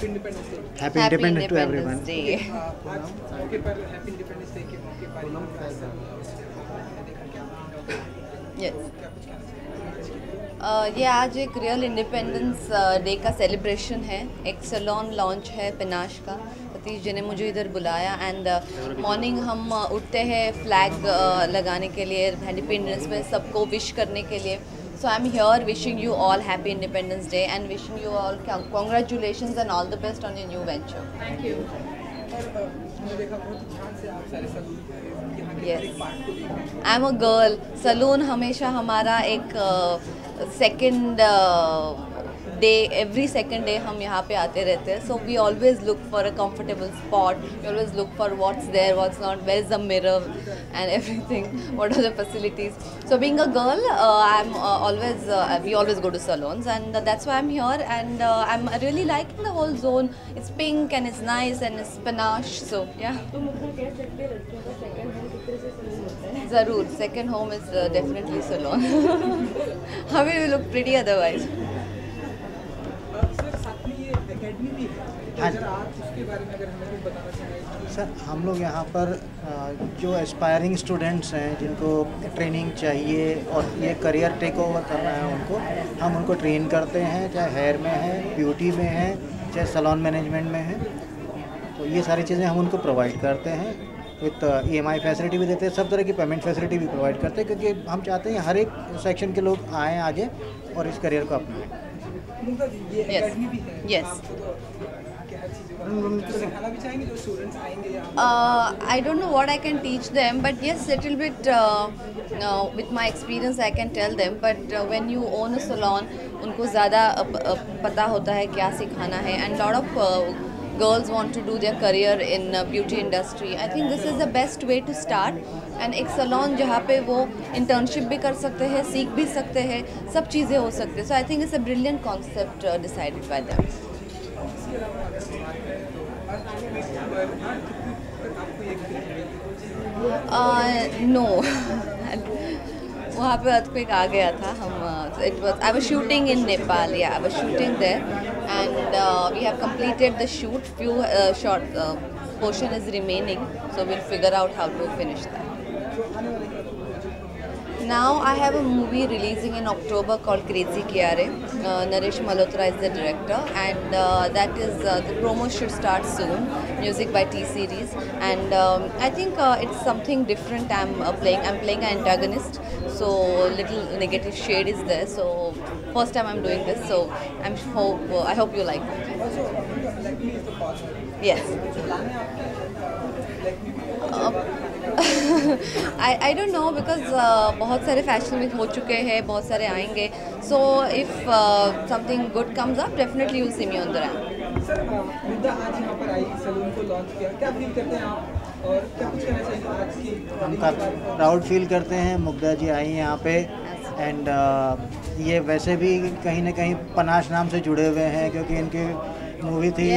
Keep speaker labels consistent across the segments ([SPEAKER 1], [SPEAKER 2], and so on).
[SPEAKER 1] Happy independence day.
[SPEAKER 2] Happy independence to everyone.
[SPEAKER 1] आज मौके पर हैप्पी इंडिपेंडेंस डे के मौके पर
[SPEAKER 3] ये आज एक रियल इंडिपेंडेंस डे का सेलिब्रेशन है। एक सैलून लॉन्च है पिनाश का। सतीश जी ने मुझे इधर बुलाया एंड मॉर्निंग हम उठते हैं फ्लैग लगाने के लिए, इंडिपेंडेंस में सबको विश करने के लिए। So I'm here wishing you all happy Independence Day and wishing you all congratulations and all the best on your new venture.
[SPEAKER 1] Thank you. मैंने देखा बहुत ध्यान से आप सारे सलून यहाँ के एक पार्ट को देख रहे हैं।
[SPEAKER 3] I'm a girl. सलून हमेशा हमारा एक second day, every second day हम यहाँ पे आते रहते हैं. So we always look for a comfortable spot, we always look for what's there, what's not, where is the mirror and everything, what are the facilities. So being a girl, we always go to salons, and that's why I'm here, and I'm really liking the whole zone. It's pink and it's nice and it's panache, so yeah.
[SPEAKER 4] तो मतलब कह सकते हैं लड़कियों का second home किस तरह से सलून होता है?
[SPEAKER 3] ज़रूर, second home is definitely salon. हमें we look pretty otherwise.
[SPEAKER 1] Sir साथ में ये एकेडमी भी है,
[SPEAKER 2] हाँ
[SPEAKER 1] अगर आप उसके बारे में अगर हमें कुछ बताना चाहें.
[SPEAKER 2] सर, हम लोग यहाँ पर जो एस्पायरिंग स्टूडेंट्स हैं जिनको ट्रेनिंग चाहिए और ये करियर टेक ओवर करना है उनको, हम उनको ट्रेन करते हैं, चाहे हेयर में है, ब्यूटी में है, चाहे सैलून मैनेजमेंट में है. तो ये सारी चीज़ें हम उनको प्रोवाइड करते हैं. विथ EMI फैसिलिटी भी देते हैं, सब तरह की पेमेंट फैसिलिटी भी प्रोवाइड करते हैं, क्योंकि हम चाहते हैं हर एक सेक्शन के लोग आएँ आगे और इस करियर को अपनाएं.
[SPEAKER 1] ये एकेडमी भी है.
[SPEAKER 3] Yes.
[SPEAKER 1] सिखाना भी चाहेंगे जो स्टूडेंट्स आएंगे यहाँ?
[SPEAKER 3] I don't know what I can teach them, but yes, little bit with my experience I can tell them. But when you own a salon, उनको ज़्यादा पता होता है क्या सिखाना है, and lot of girls want to do their career in beauty industry. I think this is the best way to start. And एक salon जहाँ पे वो internship भी कर सकते हैं, सीख भी सकते हैं, सब चीज़ें हो सकती हैं. So I think it's a brilliant concept decided by them. No. वहाँ पे earthquake आ गया था. I was shooting in Nepal. Yeah, I was shooting there, and we have completed the shoot. Few short portion is remaining, so we'll figure out how to finish that. Now I have a movie releasing in October called Crazy Kyare. Naresh Malhotra is the director, and that is the promo should start soon. Music by T-Series, and I think it's something different. I'm playing an antagonist, so little negative shade is there. So first time I'm doing this, so I hope you like it.
[SPEAKER 1] Also, Lakme is the partner.
[SPEAKER 3] Yes. I don't know, because बहुत सारे fashion week हो चुके हैं, बहुत सारे आएंगे. So if something good comes up, definitely you'll see me on the ramp.
[SPEAKER 1] Sir, मुद्दा आज यहाँ पर आई, सलून को लॉन्च किया, क्या फील करते हैं आप और क्या कुछ कहना चाहिए आज की?
[SPEAKER 2] हम काफ़ी प्राउड फील करते हैं मुग्धा जी आई यहाँ पे. एंड ये वैसे भी कहीं ना कहीं पनाश नाम से जुड़े हुए हैं, क्योंकि इनकी मूवी थी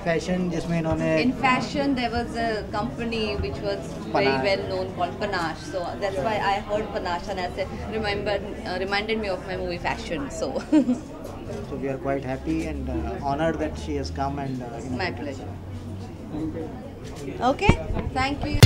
[SPEAKER 2] फैशन, जिसमें इन्होंने
[SPEAKER 3] In fashion, there was a company which was very well known called Panache. So that's why I heard Panache and I said, reminded me of my movie Fashion. So
[SPEAKER 2] we are quite happy and honored that she has come, and
[SPEAKER 3] my pleasure. Okay, thank you.